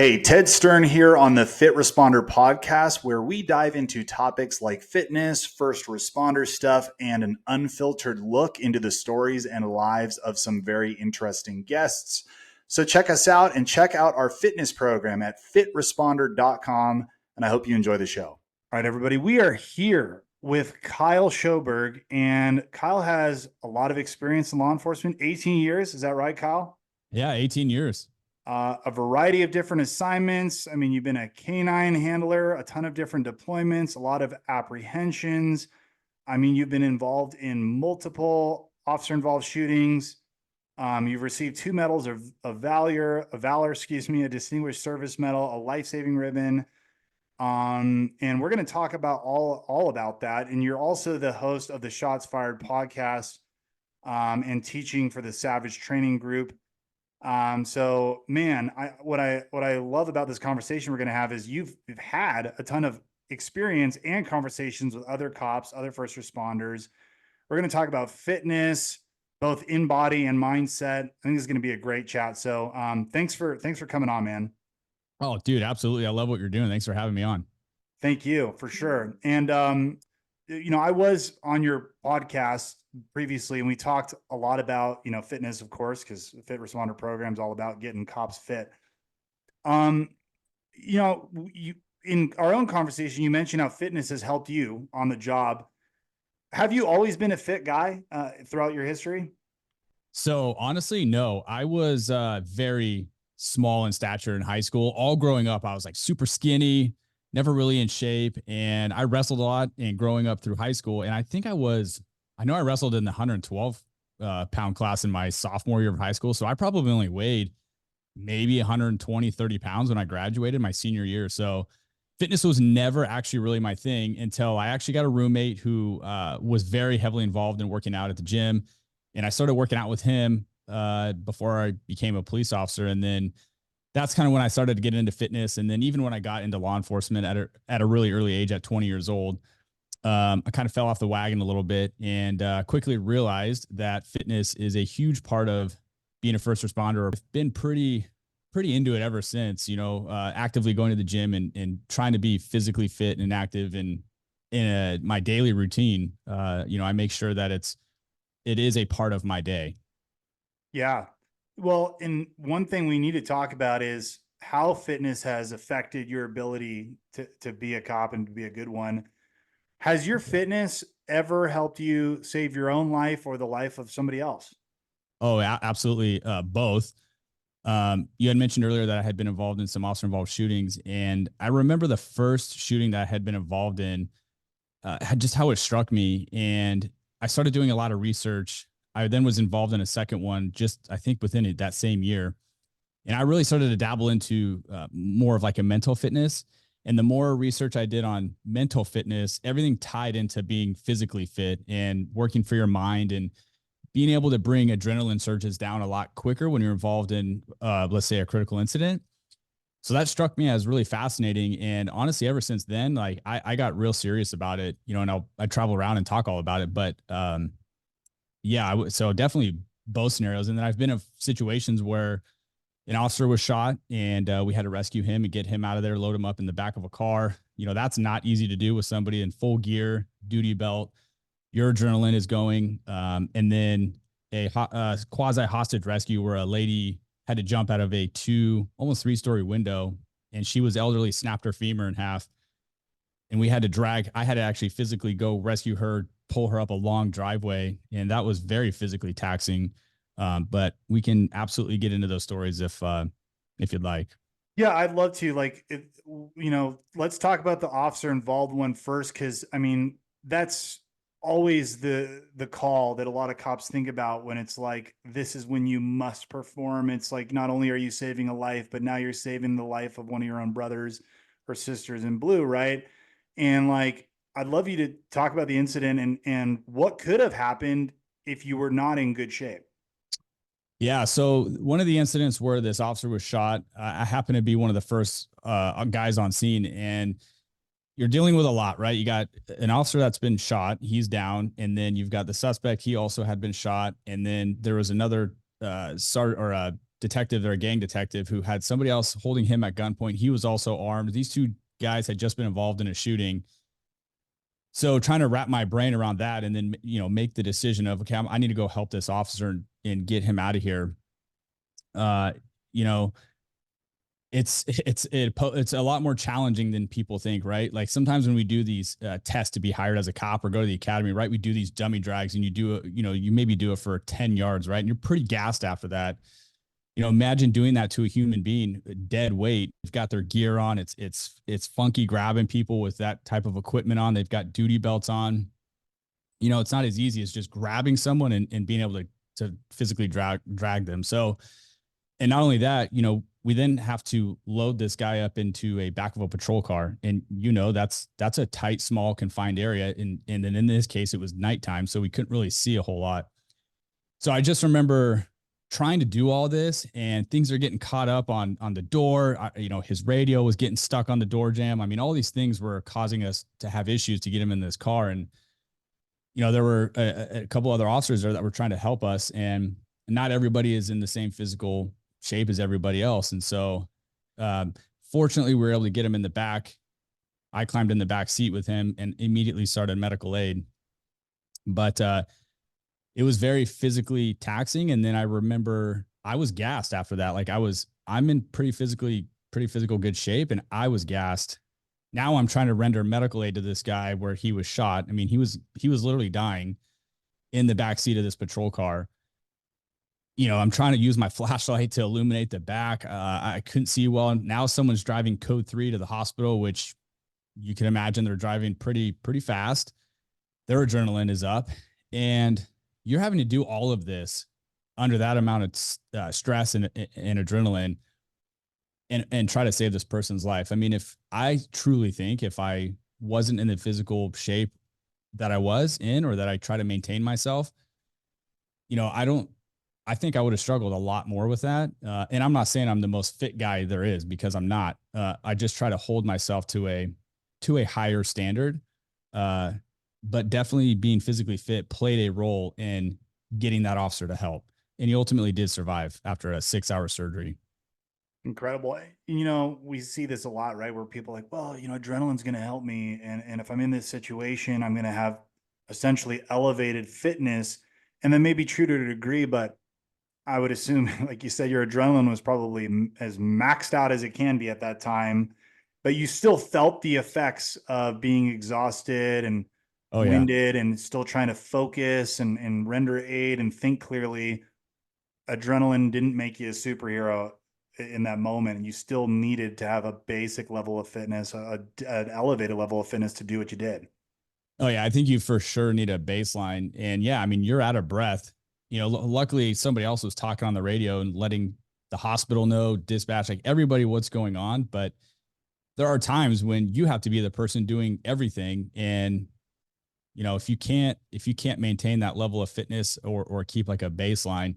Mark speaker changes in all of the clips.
Speaker 1: Hey, Ted Stern here on the Fit Responder podcast, where we dive into topics like fitness, first responder stuff, and an unfiltered look into the stories and lives of some very interesting guests. So check us out and check out our fitness program at fitresponder.com. And I hope you enjoy the show. All right, everybody, we are here with Kyle Shoberg, and Kyle has a lot of experience in law enforcement, 18 years. Is that right, Kyle?
Speaker 2: Yeah, 18 years.
Speaker 1: A variety of different assignments. I mean, you've been a canine handler, a ton of different deployments, a lot of apprehensions. I mean, you've been involved in multiple officer-involved shootings. You've received 2 medals of valor, a Distinguished Service Medal, a life-saving ribbon. And we're going to talk about all about that. And you're also the host of the Shots Fired podcast, and teaching for the Savage Training Group. So man, what I love about this conversation we're going to have is you've had a ton of experience and conversations with other cops, other first responders. We're going to talk about fitness, both in body and mindset. I think this is going to be a great chat. So, thanks for coming on, man.
Speaker 2: Oh, dude, absolutely. I love what you're doing. Thanks for having me on.
Speaker 1: Thank you for sure. And, I was on your podcast previously and we talked a lot about, fitness, of course, because the Fit Responder program is all about getting cops fit. You in our own conversation, you mentioned how fitness has helped you on the job. Have you always been a fit guy throughout your history?
Speaker 2: So honestly, no, I was very small in stature in high school. All growing up, I was like super skinny, never really in shape. And I wrestled a lot and growing up through high school. And I know I wrestled in the 112 pound class in my sophomore year of high school. So I probably only weighed maybe 120, 30 pounds when I graduated my senior year. So fitness was never actually really my thing until I actually got a roommate who was very heavily involved in working out at the gym. And I started working out with him before I became a police officer. And then that's kind of when I started to get into fitness. And then even when I got into law enforcement at a really early age, at 20 years old, I kind of fell off the wagon a little bit and quickly realized that fitness is a huge part of being a first responder. I've been pretty into it ever since, actively going to the gym and trying to be physically fit and active and in my daily routine. I make sure that it is a part of my day.
Speaker 1: Yeah. Well, and one thing we need to talk about is how fitness has affected your ability to be a cop and to be a good one. Has your fitness ever helped you save your own life or the life of somebody else?
Speaker 2: Oh, absolutely. Both. You had mentioned earlier that I had been involved in some officer involved shootings. And I remember the first shooting that I had been involved in, just how it struck me. And I started doing a lot of research. I then was involved in a second one, just I think within that same year. And I really started to dabble into more of like a mental fitness. And the more research I did on mental fitness, everything tied into being physically fit and working for your mind and being able to bring adrenaline surges down a lot quicker when you're involved in, let's say, a critical incident. So that struck me as really fascinating. And honestly, ever since then, like I got real serious about it, and I travel around and talk all about it. But yeah, so definitely both scenarios. And then I've been in situations where an officer was shot and we had to rescue him and get him out of there, load him up in the back of a car. That's not easy to do with somebody in full gear, duty belt. Your adrenaline is going. And then a quasi hostage rescue where a lady had to jump out of a almost 3-story window, and she was elderly, snapped her femur in half. And I had to actually physically go rescue her, pull her up a long driveway. And that was very physically taxing. But we can absolutely get into those stories if you'd like.
Speaker 1: Yeah, I'd love to. Let's talk about the officer involved one first, because I mean, that's always the call that a lot of cops think about when it's like, this is when you must perform. It's like, not only are you saving a life, but now you're saving the life of one of your own brothers or sisters in blue, right? And like, I'd love you to talk about the incident and what could have happened if you were not in good shape.
Speaker 2: Yeah. So one of the incidents where this officer was shot, I happened to be one of the first guys on scene, and you're dealing with a lot, right? You got an officer that's been shot, he's down, and then you've got the suspect, he also had been shot, and then there was another detective or a gang detective who had somebody else holding him at gunpoint. He was also armed. These two guys had just been involved in a shooting. So trying to wrap my brain around that and then, make the decision of, okay, I need to go help this officer and get him out of here. Uh, you know, it's a lot more challenging than people think, right? Like sometimes when we do these tests to be hired as a cop or go to the academy, right? We do these dummy drags and you do it, you maybe do it for 10 yards, right? And you're pretty gassed after that. Imagine doing that to a human being, dead weight. They've got their gear on. It's funky grabbing people with that type of equipment on. They've got duty belts on. It's not as easy as just grabbing someone and being able to physically drag them. So, and not only that, we then have to load this guy up into a back of a patrol car. And, that's a tight, small, confined area. And then in this case, it was nighttime. So we couldn't really see a whole lot. So I just remember trying to do all this and things are getting caught up on the door. His radio was getting stuck on the door jamb. I mean, all these things were causing us to have issues to get him in this car. And, there were a couple other officers there that were trying to help us, and not everybody is in the same physical shape as everybody else. And so, fortunately we were able to get him in the back. I climbed in the back seat with him and immediately started medical aid. But, it was very physically taxing. And then I remember I was gassed after that. Like I'm in pretty physical good shape, and I was gassed. Now I'm trying to render medical aid to this guy where he was shot. I mean, he was literally dying in the back seat of this patrol car. I'm trying to use my flashlight to illuminate the back. I couldn't see well. Now someone's driving code 3 to the hospital, which you can imagine they're driving pretty fast. Their adrenaline is up, and you're having to do all of this under that amount of stress and adrenaline and try to save this person's life. I mean, if I wasn't in the physical shape that I was in, or that I try to maintain myself, I think I would have struggled a lot more with that. And I'm not saying I'm the most fit guy there is, because I'm not. I just try to hold myself to a higher standard. But definitely being physically fit played a role in getting that officer to help. And he ultimately did survive after a 6-hour surgery.
Speaker 1: Incredible. We see this a lot, right? Where people are like, well, adrenaline's going to help me. And if I'm in this situation, I'm going to have essentially elevated fitness. And that may be true to a degree, but I would assume, like you said, your adrenaline was probably as maxed out as it can be at that time, but you still felt the effects of being exhausted and
Speaker 2: Oh yeah.
Speaker 1: winded and still trying to focus and render aid and think clearly. Adrenaline didn't make you a superhero in that moment, and you still needed to have a basic level of fitness, an elevated level of fitness to do what you did.
Speaker 2: Oh yeah. I think you for sure need a baseline. And yeah, I mean, you're out of breath. Luckily somebody else was talking on the radio and letting the hospital know, dispatch, like everybody, what's going on. But there are times when you have to be the person doing everything. And, if you can't maintain that level of fitness or keep like a baseline,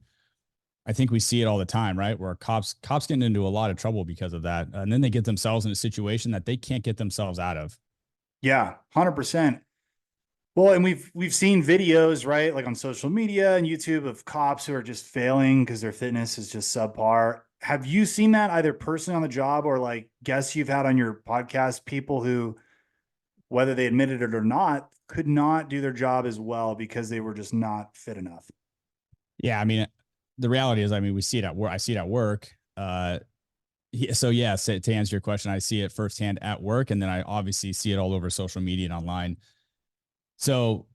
Speaker 2: I think we see it all the time, right? Where cops getting into a lot of trouble because of that. And then they get themselves in a situation that they can't get themselves out of.
Speaker 1: Yeah, 100%. Well, and we've seen videos, right? Like on social media and YouTube, of cops who are just failing because their fitness is just subpar. Have you seen that either personally on the job or like guests you've had on your podcast, people who, whether they admitted it or not, could not do their job as well because they were just not fit enough?
Speaker 2: Yeah. I mean, the reality is, I mean, we see it at work. I see it at work. So yes, to answer your question, I see it firsthand at work, and then I obviously see it all over social media and online. So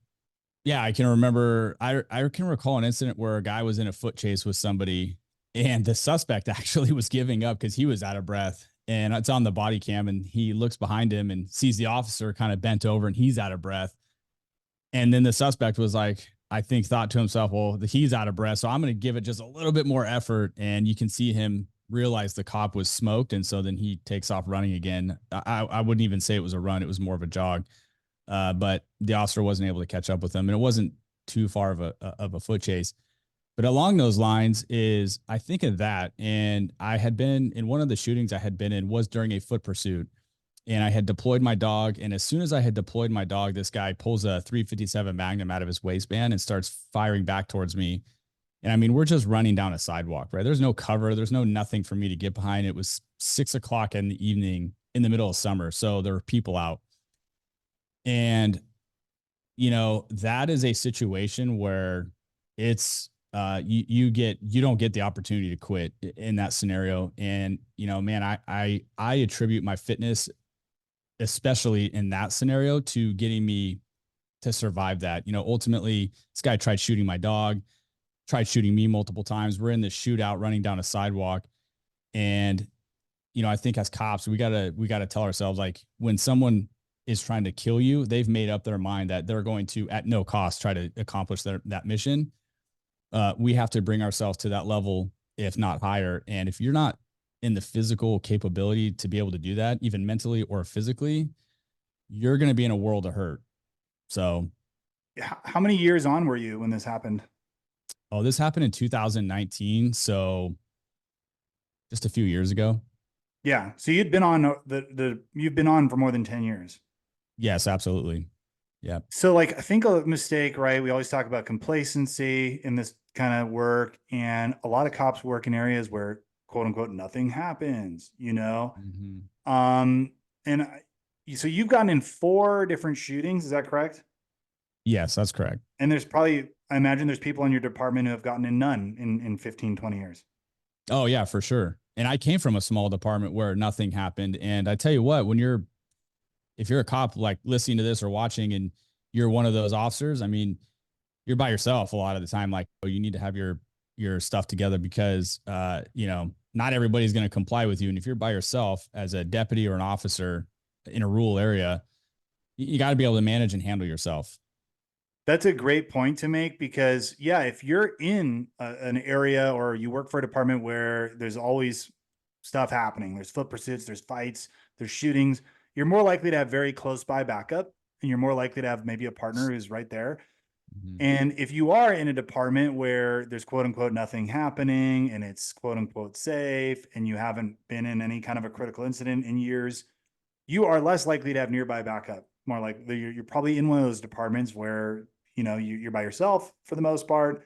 Speaker 2: yeah, I can remember, I can recall an incident where a guy was in a foot chase with somebody, and the suspect actually was giving up because he was out of breath, and it's on the body cam, and he looks behind him and sees the officer kind of bent over and he's out of breath. And then the suspect was like, I think thought to himself, well, he's out of breath, so I'm going to give it just a little bit more effort. And you can see him realize the cop was smoked. And so then he takes off running again. I wouldn't even say it was a run. It was more of a jog. But the officer wasn't able to catch up with him, and it wasn't too far of a foot chase. But along those lines is, I think of that. And I had been in one of the shootings I had been in was during a foot pursuit, and I had deployed my dog. And as soon as I had deployed my dog, this guy pulls a 357 Magnum out of his waistband and starts firing back towards me. And I mean, we're just running down a sidewalk, right? There's no cover, there's no nothing for me to get behind. It was 6 o'clock in the evening in the middle of summer. So there were people out. And, that is a situation where it's you don't get the opportunity to quit in that scenario. And, man, I attribute my fitness, especially in that scenario, to getting me to survive that. Ultimately, this guy tried shooting my dog, tried shooting me multiple times. We're in this shootout running down a sidewalk. And, I think as cops, we gotta tell ourselves, like, when someone is trying to kill you, they've made up their mind that they're going to, at no cost, try to accomplish that mission. We have to bring ourselves to that level, if not higher. And if you're not in the physical capability to be able to do that, even mentally or physically, you're going to be in a world of hurt. So,
Speaker 1: How many years on were you when this happened?
Speaker 2: oh, this happened in 2019. So just a few years ago.
Speaker 1: Yeah. So you'd been on you've been on for more than 10 years.
Speaker 2: Yes, absolutely. Yeah.
Speaker 1: So like, I think a mistake, right? We always talk about complacency in this kind of work, and a lot of cops work in areas where quote unquote nothing happens,
Speaker 2: Mm-hmm.
Speaker 1: Um, and so you've gotten in 4 different shootings, is that correct?
Speaker 2: Yes, that's correct.
Speaker 1: And there's probably, I imagine there's people in your department who have gotten in none in 15, 20 years.
Speaker 2: Oh, yeah, for sure. And I came from a small department where nothing happened. And I tell you what, if you're a cop, like, listening to this or watching, and you're one of those officers, I mean, you're by yourself a lot of the time. Like, oh, you need to have your stuff together, because not everybody's going to comply with you. And if you're by yourself as a deputy or an officer in a rural area, you got to be able to manage and handle yourself.
Speaker 1: That's a great point to make, because yeah, if you're in an area or you work for a department where there's always stuff happening, there's foot pursuits, there's fights, there's shootings, you're more likely to have very close by backup, and you're more likely to have maybe a partner who's right there.
Speaker 2: Mm-hmm.
Speaker 1: And if you are in a department where there's quote unquote nothing happening and it's quote unquote safe, and you haven't been in any kind of a critical incident in years, you are less likely to have nearby backup. More like you're probably in one of those departments where you're by yourself for the most part.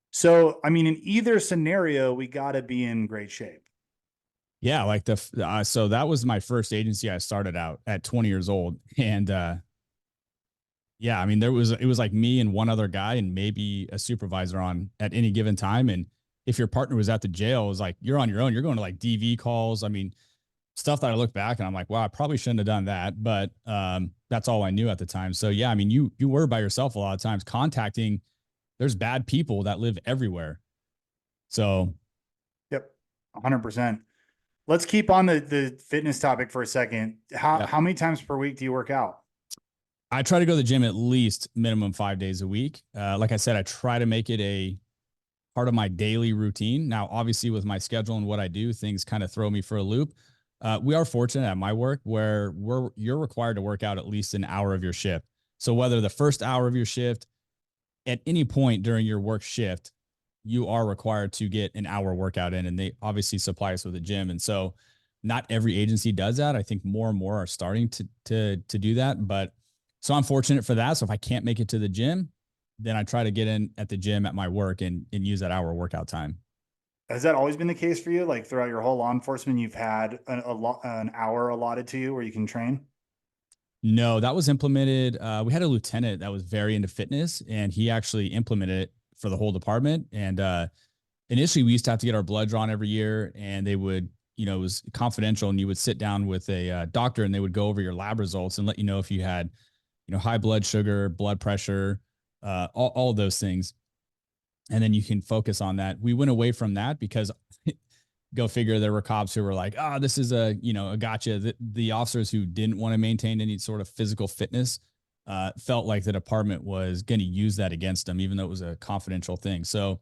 Speaker 1: So I mean, in either scenario, we got to be in great shape.
Speaker 2: Yeah, like so that was my first agency. I started out at 20 years old, and yeah, I mean, it was like me and one other guy and maybe a supervisor on at any given time. And if your partner was at the jail, it was like, you're on your own. You're going to like DV calls. I mean, stuff that I look back and I'm like, wow, I probably shouldn't have done that. But that's all I knew at the time. So yeah, I mean, you were by yourself a lot of times contacting. There's bad people that live everywhere. So
Speaker 1: Yep, 100%. Let's keep on the fitness topic for a second. How
Speaker 2: yeah,
Speaker 1: how many times per week do you work out?
Speaker 2: I try to go to the gym at least minimum 5 days a week. Like I said, I try to make it a part of my daily routine. Now, obviously, with my schedule and what I do, things kind of throw me for a loop. We are fortunate at my work where you're required to work out at least an hour of your shift. So whether the first hour of your shift, at any point during your work shift, you are required to get an hour workout in, and they obviously supply us with a gym. And so not every agency does that. I think more and more are starting to do that. But so I'm fortunate for that. So if I can't make it to the gym, then I try to get in at the gym at my work and use that hour workout time.
Speaker 1: Has that always been the case for you? Like throughout your whole law enforcement, you've had an hour allotted to you where you can train?
Speaker 2: No, that was implemented. We had a lieutenant that was very into fitness, and he actually implemented it for the whole department. And initially, we used to have to get our blood drawn every year, and they would, it was confidential, and you would sit down with a doctor, and they would go over your lab results and let you know if you had, high blood sugar, blood pressure, all of those things. And then you can focus on that. We went away from that because go figure, there were cops who were like, oh, this is a gotcha. The officers who didn't want to maintain any sort of physical fitness felt like the department was going to use that against them, even though it was a confidential thing. So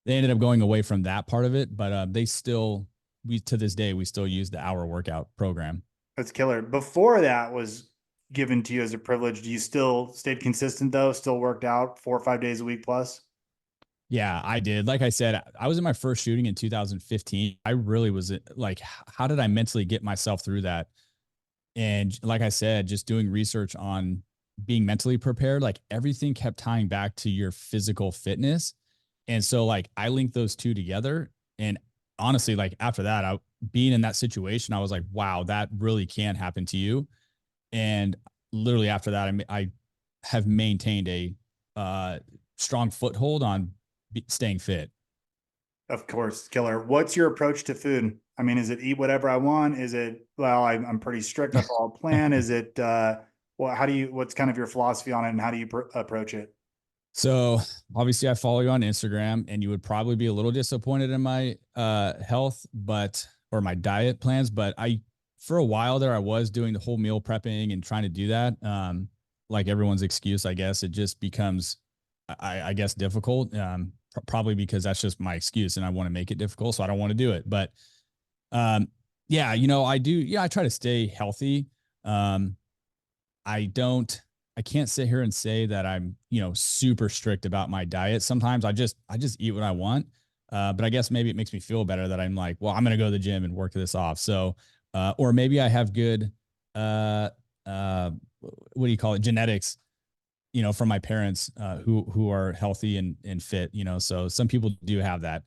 Speaker 2: they ended up going away from that part of it, but to this day, we still use the hour workout program.
Speaker 1: That's killer. Before that was given to you as a privilege, do you still stayed consistent though? Still worked out 4 or 5 days a week plus?
Speaker 2: Yeah, I did. Like I said, I was in my first shooting in 2015. I really was like, how did I mentally get myself through that? And like I said, just doing research on being mentally prepared, like everything kept tying back to your physical fitness. And so like I linked those two together. And honestly, like after that, I being in that situation, I was like, wow, that really can happen to you. And literally after that, I have maintained a uh, strong foothold on staying fit.
Speaker 1: Of course, killer. What's your approach to food? I mean, is it eat whatever I want? Is it, well, I'm pretty strict. I follow a plan. Is it, well, how do you, what's kind of your philosophy on it and how do you approach it?
Speaker 2: So obviously I follow you on Instagram and you would probably be a little disappointed in my health, but or my diet plans. But I for a while there I was doing the whole meal prepping and trying to do that. Like everyone's excuse, I guess. It just becomes I guess difficult. Probably because that's just my excuse and I want to make it difficult. So I don't want to do it. But um yeah, I do, I try to stay healthy. Um I don't I can't sit here and say that I'm, super strict about my diet. Sometimes I just eat what I want. But I guess maybe it makes me feel better that I'm like, well, I'm going to go to the gym and work this off. So, or maybe I have good, uh, uh, what do you call it? Genetics, from my parents, who are healthy and fit, so some people do have that.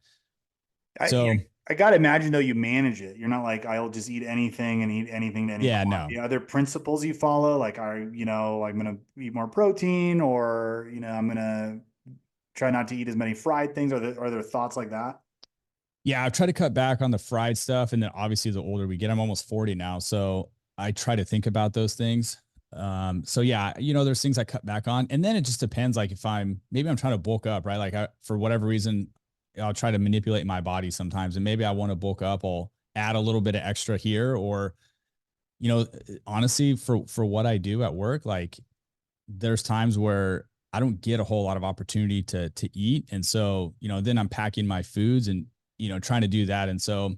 Speaker 1: I,
Speaker 2: So
Speaker 1: I got to imagine though you manage it. You're not like, I'll just eat anything and eat anything to anyone.
Speaker 2: yeah, no.
Speaker 1: Are there principles you follow? Like, I'm going to eat more protein or, I'm going to try not to eat as many fried things. Are there thoughts like that?
Speaker 2: Yeah, I've tried to cut back on the fried stuff. And then obviously the older we get, I'm almost 40 now. So I try to think about those things. So yeah, there's things I cut back on. And then it just depends. Like if maybe I'm trying to bulk up, right? Like for whatever reason, I'll try to manipulate my body sometimes. And maybe I want to bulk up. I'll add a little bit of extra here or, honestly, for what I do at work, like there's times where I don't get a whole lot of opportunity to eat. And so, then I'm packing my foods and, trying to do that. And so,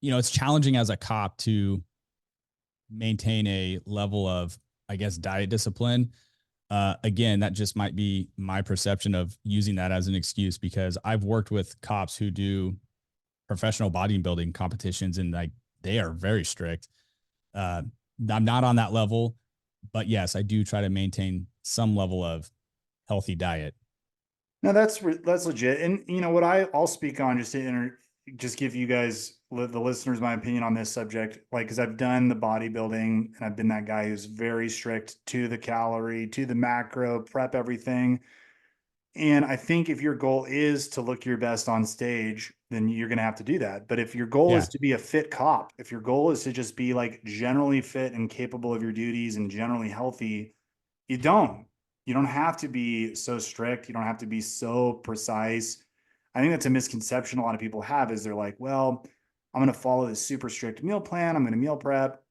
Speaker 2: it's challenging as a cop to maintain a level of, I guess, diet discipline. Again, that just might be my perception of using that as an excuse because I've worked with cops who do professional bodybuilding competitions and like they are very strict. Uh, I'm not on that level, but yes, I do try to maintain some level of healthy diet.
Speaker 1: No, that's legit. And what I'll speak on just to just give you guys the listeners my opinion on this subject, like because I've done the bodybuilding and I've been that guy who's very strict to the calorie, to the macro, prep everything. And I think if your goal is to look your best on stage, then you're going to have to do that. But if your goal
Speaker 2: Yeah.
Speaker 1: is to be a fit cop, if your goal is to just be like generally fit and capable of your duties and generally healthy, you don't. You don't have to be so strict. You don't have to be so precise. I think that's a misconception a lot of people have is they're like, well, I'm going to follow this super strict meal plan. I'm going to meal prep.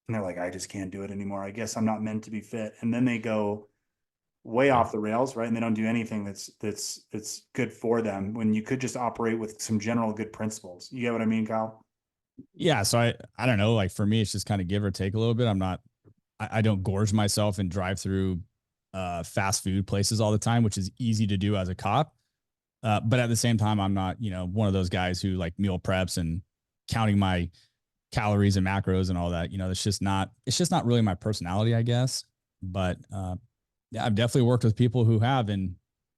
Speaker 1: And they're like, I just can't do it anymore. I guess I'm not meant to be fit. And then they go way
Speaker 2: Yeah.
Speaker 1: off the rails, right? And they don't do anything that's good for them when you could just operate with some general good principles. You get what I mean, Kyle?
Speaker 2: Yeah. So I don't know. Like for me, it's just kind of give or take a little bit. I don't gorge myself and drive through fast food places all the time, which is easy to do as a cop. But at the same time, I'm not, one of those guys who like meal preps and counting my calories and macros and all that. It's just not really my personality, I guess. But yeah, I've definitely worked with people who have, and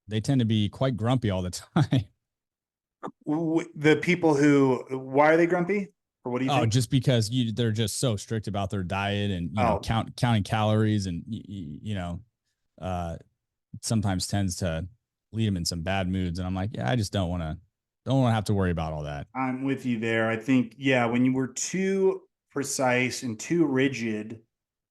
Speaker 2: they tend to be quite grumpy all the time.
Speaker 1: The people who, why are they grumpy? Or what do you
Speaker 2: Oh,
Speaker 1: think?
Speaker 2: just because they're just so strict about their diet and,
Speaker 1: Oh,
Speaker 2: counting calories and, uh, sometimes tends to lead them in some bad moods. And I'm like, yeah, I just don't want to have to worry about all that.
Speaker 1: I'm with you there. I think, yeah, when you were too precise and too rigid,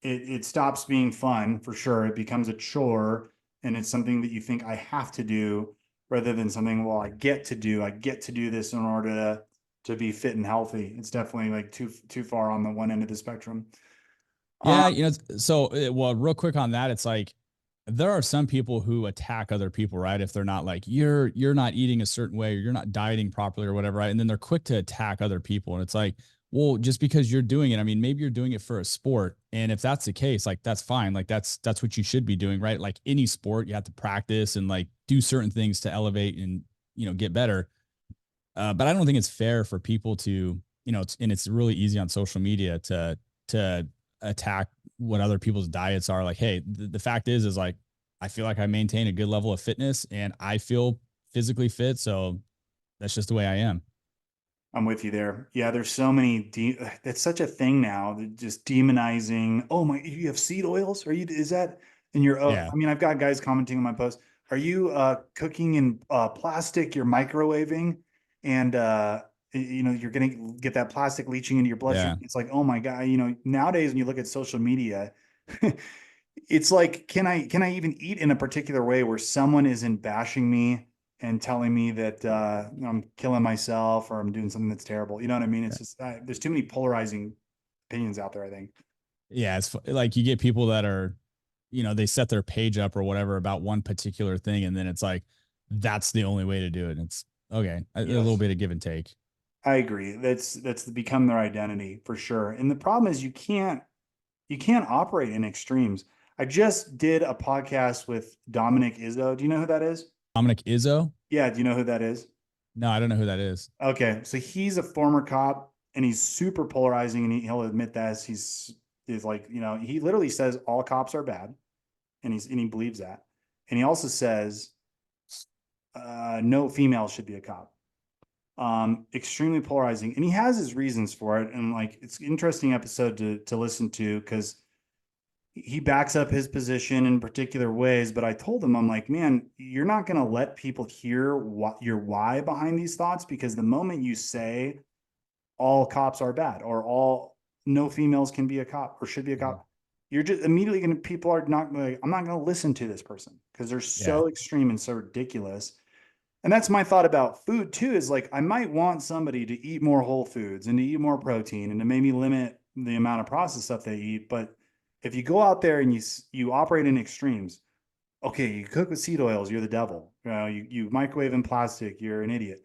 Speaker 1: it stops being fun for sure. It becomes a chore and it's something that you think I have to do rather than something, well, I get to do. I get to do this in order to be fit and healthy. It's definitely like too far on the one end of the spectrum. Um,
Speaker 2: Yeah. So, well, real quick on that, it's like, there are some people who attack other people, right? If they're not like you're not eating a certain way or you're not dieting properly or whatever, right? And then they're quick to attack other people. And it's like, well, just because you're doing it, I mean, maybe you're doing it for a sport. And if that's the case, like that's fine. Like that's what you should be doing, right? Like any sport, you have to practice and like do certain things to elevate and get better. But I don't think it's fair for people to, it's really easy on social media to attack what other people's diets are. Like, hey, the fact is like I feel like I maintain a good level of fitness and I feel physically fit. So that's just the way I am.
Speaker 1: I'm with you there. Yeah, there's so many it's such a thing now, just demonizing. Oh my, you have seed oils? Are you is that in your
Speaker 2: Yeah.
Speaker 1: I mean, I've got guys commenting on my post. Are you cooking in plastic, you're microwaving and you know, you're gonna get that plastic leaching into your bloodstream.
Speaker 2: Yeah.
Speaker 1: It's like, oh my God, you know, nowadays when you look at social media, it's like, can I even eat in a particular way where someone isn't bashing me and telling me that I'm killing myself or I'm doing something that's terrible? You know what I mean? It's just there's too many polarizing opinions out there, I think.
Speaker 2: Yeah. It's like you get people that are, they set their page up or whatever about one particular thing. And then it's like, that's the only way to do it. And it's okay. A little
Speaker 1: Yes.
Speaker 2: bit of give and take.
Speaker 1: I agree. That's become their identity for sure. And the problem is you can't operate in extremes. I just did a podcast with Dominic Izzo. Do you know who that is?
Speaker 2: Dominic Izzo.
Speaker 1: Yeah, do you know who that is?
Speaker 2: No, I don't know who that is.
Speaker 1: Okay, so he's a former cop and he's super polarizing, and he'll admit that he's like, you know, he literally says all cops are bad, and he believes that, and he also says no female should be a cop. Extremely polarizing, and he has his reasons for it, and like it's an interesting episode to listen to because he backs up his position in particular ways. But I told him, I'm like, man, you're not going to let people hear what your why behind these thoughts, because the moment you say all cops are bad or all no females can be a cop or should be a
Speaker 2: Mhm.
Speaker 1: cop, you're just immediately going to, people are not like, I'm not going to listen to this person because they're
Speaker 2: Yeah.
Speaker 1: so extreme and so ridiculous. And that's my thought about food too, is like, I might want somebody to eat more whole foods and to eat more protein and to maybe limit the amount of processed stuff they eat. But if you go out there and you operate in extremes, okay, you cook with seed oils, you're the devil. You microwave in plastic, you're an idiot.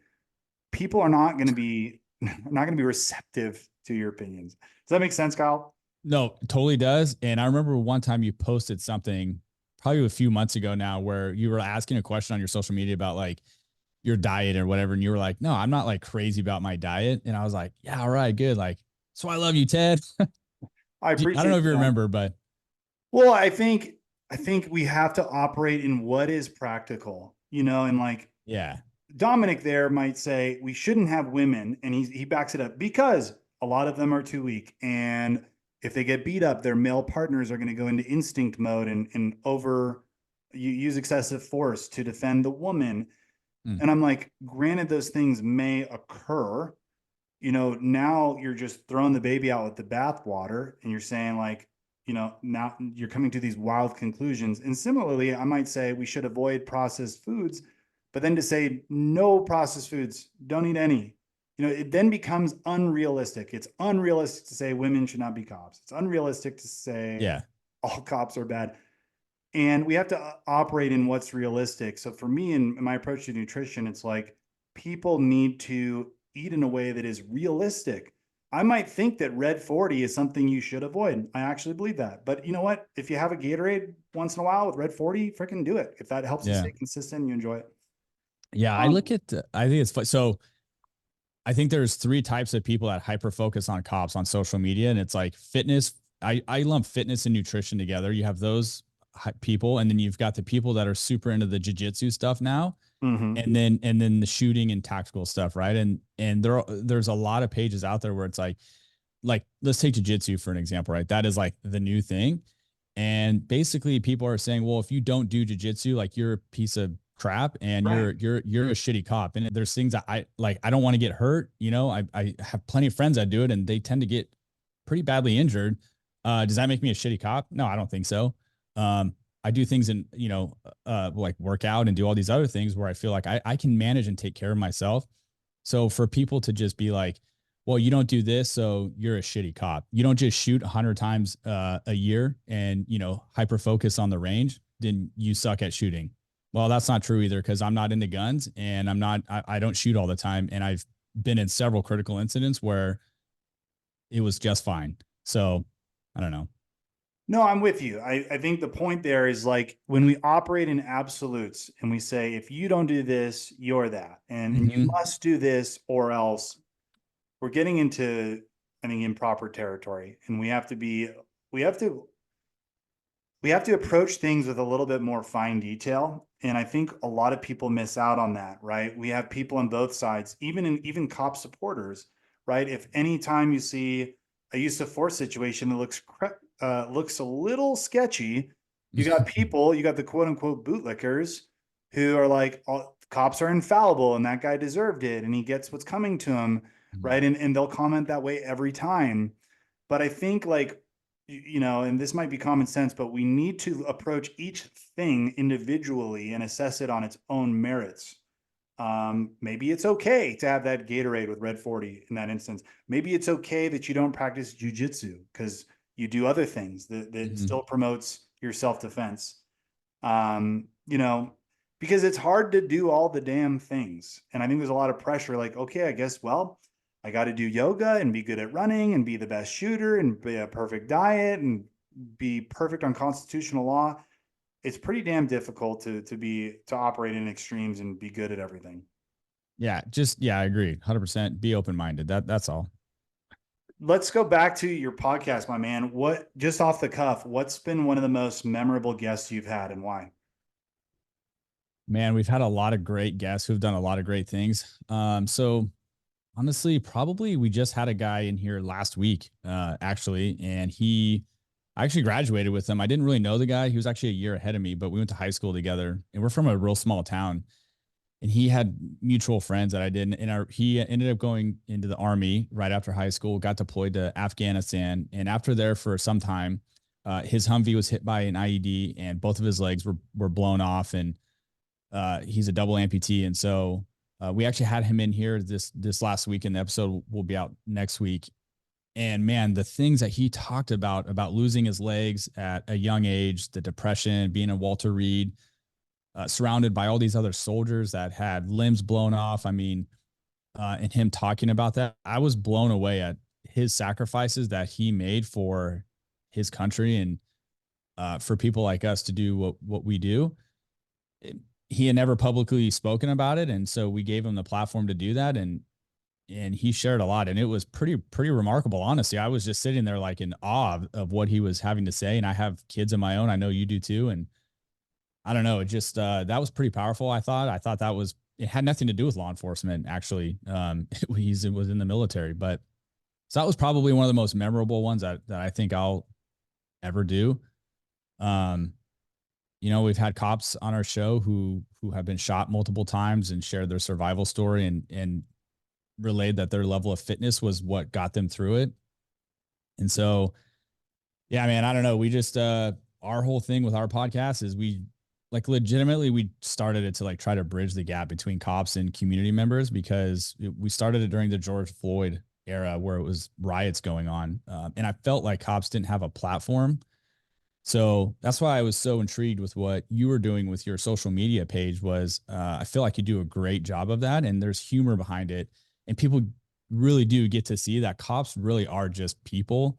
Speaker 1: People are not going to be not going to be receptive to your opinions. Does that make sense, Kyle?
Speaker 2: No, totally does. And I remember one time you posted something probably a few months ago now where you were asking a question on your social media about like your diet or whatever. And you were like, no, I'm not like crazy about my diet. And I was like, yeah, all right, good. Like, so I love you, Ted.
Speaker 1: I
Speaker 2: I don't know
Speaker 1: appreciate
Speaker 2: if you
Speaker 1: that.
Speaker 2: remember, but
Speaker 1: Well, I think we have to operate in what is practical, you know, and like
Speaker 2: yeah.
Speaker 1: Dominic there might say we shouldn't have women, and he backs it up because a lot of them are too weak, and if they get beat up, their male partners are going to go into instinct mode and over you use excessive force to defend the woman.
Speaker 2: Mm,
Speaker 1: And I'm like, granted, those things may occur. You know, now you're just throwing the baby out with the bathwater, and you're saying like, you know, now you're coming to these wild conclusions. And similarly, I might say we should avoid processed foods, but then to say no processed foods, don't eat any, you know, it then becomes unrealistic. It's unrealistic to say women should not be cops. It's unrealistic to say
Speaker 2: yeah.
Speaker 1: all cops are bad. And we have to operate in what's realistic. So for me and my approach to nutrition, it's like people need to eat in a way that is realistic. I might think that red 40 is something you should avoid. I actually believe that. But you know what? If you have a Gatorade once in a while with red 40, freaking do it. If that helps you
Speaker 2: Yeah.
Speaker 1: stay consistent and you enjoy it.
Speaker 2: Yeah. I look
Speaker 1: Um,
Speaker 2: at, I think it's fun. So I think there's three types of people that hyper focus on cops on social media. And it's like fitness. I lump fitness and nutrition together. You have those people, and then you've got the people that are super into the jujitsu stuff now.
Speaker 1: mhm.
Speaker 2: And then the shooting and tactical stuff, right? And there's a lot of pages out there where it's like let's take jiu-jitsu for an example, right? That is like the new thing. And basically people are saying, well, if you don't do jiu-jitsu, like you're a piece of crap and
Speaker 1: Right.
Speaker 2: you're a shitty cop. And there's things that I like, I don't want to get hurt. I have plenty of friends that do it and they tend to get pretty badly injured. Does that make me a shitty cop? No, I don't think so. Um, I do things in, like work out and do all these other things where I feel like I can manage and take care of myself. So for people to just be like, well, you don't do this, so you're a shitty cop. You don't just shoot 100 times a year and hyper focus on the range, then you suck at shooting. Well, that's not true either because I'm not into guns and I don't shoot all the time. And I've been in several critical incidents where it was just fine. So I don't know.
Speaker 1: No, I'm with you. I think the point there is like when we operate in absolutes and we say, if you don't do this, you're that. And you
Speaker 2: Mm-hmm.
Speaker 1: must do this or else, we're getting into, I think, improper territory. And we have to We have to approach things with a little bit more fine detail. And I think a lot of people miss out on that, right? We have people on both sides, even cop supporters, right? If any time you see a use of force situation that looks a little sketchy, you got the quote unquote bootlickers who are like, oh, cops are infallible and that guy deserved it and he gets what's coming to him, right? And they'll comment that way every time. But I think like, you know, and this might be common sense, but we need to approach each thing individually and assess it on its own merits. Maybe it's okay to have that Gatorade with Red 40 in that instance. Maybe it's okay that you don't practice jujitsu because you do other things that
Speaker 2: Mhm.
Speaker 1: still promotes your self-defense. You know, because it's hard to do all the damn things. And I think there's a lot of pressure like, okay, I guess, well, I got to do yoga and be good at running and be the best shooter and be a perfect diet and be perfect on constitutional law. It's pretty damn difficult to operate in extremes and be good at everything.
Speaker 2: Yeah, I agree. 100% be open-minded. That's all.
Speaker 1: Let's go back to your podcast, my man. What, just off the cuff, what's been one of the most memorable guests you've had and why?
Speaker 2: Man, we've had a lot of great guests who've done a lot of great things. So honestly, probably we just had a guy in here last week, actually, and I actually graduated with him. I didn't really know the guy. He was actually a year ahead of me, but we went to high school together, and we're from a real small town. And he had mutual friends that I didn't, and he ended up going into the army right after high school. Got deployed to Afghanistan, and after there for some time, his Humvee was hit by an IED, and both of his legs were blown off, and he's a double amputee, and so we actually had him in here this last week, and the episode will be out next week. And man, the things that he talked about losing his legs at a young age, the depression, being a Walter Reed, surrounded by all these other soldiers that had limbs blown off. I mean, and him talking about that, I was blown away at his sacrifices that he made for his country and for people like us to do what we do. He had never publicly spoken about it, and so we gave him the platform to do that, and he shared a lot, and it was pretty remarkable. Honestly, I was just sitting there like in awe of what he was having to say, and I have kids of my own. I know you do too, and I don't know, it just that was pretty powerful. I thought that was, it had nothing to do with law enforcement actually. It was in the military, but so that was probably one of the most memorable ones that I think I'll ever do. Um, you know, we've had cops on our show who have been shot multiple times and shared their survival story and relayed that their level of fitness was what got them through it. And so, yeah, man, I don't know. We just our whole thing with our podcast is we like legitimately we started it to like try to bridge the gap between cops and community members because we started it during the George Floyd era where it was riots going on, and I felt like cops didn't have a platform. So that's why I was so intrigued with what you were doing with your social media page. Was I feel like you do a great job of that, and there's humor behind it, and people really do get to see that cops really are just people.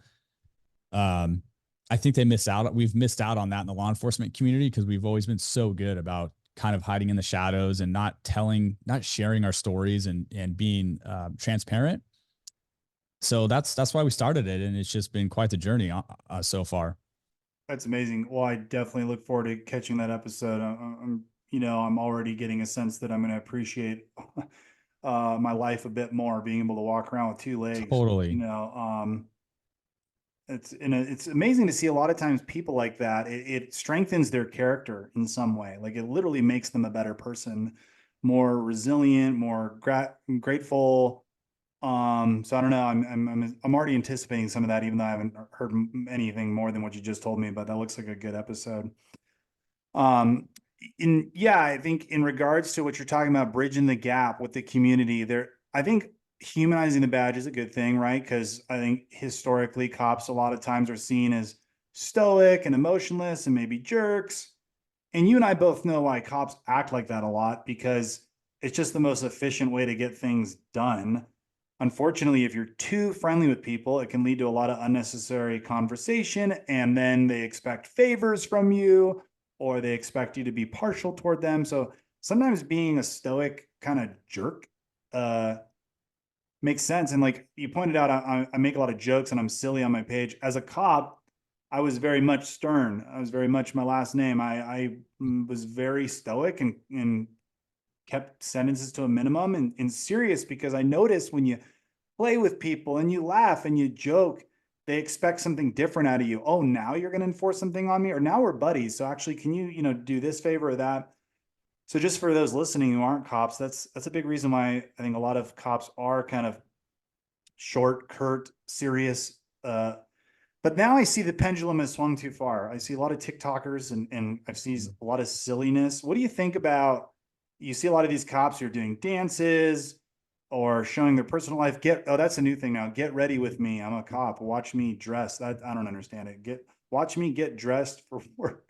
Speaker 2: um, I think we've missed out on that in the law enforcement community because we've always been so good about kind of hiding in the shadows and not sharing our stories and being transparent. So that's why we started it, and it's just been quite the journey so far.
Speaker 1: That's amazing. Well, I definitely look forward to catching that episode. You know, I'm already getting a sense that I'm going to appreciate my life a bit more, being able to walk around with two legs. You
Speaker 2: Totally.
Speaker 1: know, it's amazing to see a lot of times people like that. It strengthens their character in some way. Like it literally makes them a better person, more resilient, more grateful. So I don't know. I'm already anticipating some of that, even though I haven't heard anything more than what you just told me. But that looks like a good episode. Um, yeah, I think in regards to what you're talking about, bridging the gap with the community, there, I think humanizing the badge is a good thing, right? Because I think historically, cops a lot of times are seen as stoic and emotionless and maybe jerks. And you and I both know why cops act like that a lot because it's just the most efficient way to get things done. Unfortunately, if you're too friendly with people, it can lead to a lot of unnecessary conversation, and then they expect favors from you or they expect you to be partial toward them. So sometimes being a stoic kind of jerk uh, makes sense. And like you pointed out, I make a lot of jokes and I'm silly on my page. As a cop, I was very much stern. I was very much my last name. I was very stoic and kept sentences to a minimum and serious because I noticed when you play with people and you laugh and you joke, they expect something different out of you. Oh, now you're going to enforce something on me, or now we're buddies. So actually, can you, do this favor or that? So just for those listening who aren't cops, that's a big reason why I think a lot of cops are kind of short, curt, serious. But now I see the pendulum has swung too far. I see a lot of TikTokers and I've seen a lot of silliness. What do you think about? You see a lot of these cops who are doing dances or showing their personal life. That's a new thing now. Get ready with me. I'm a cop. Watch me dress. That I don't understand it. Watch me get dressed for work.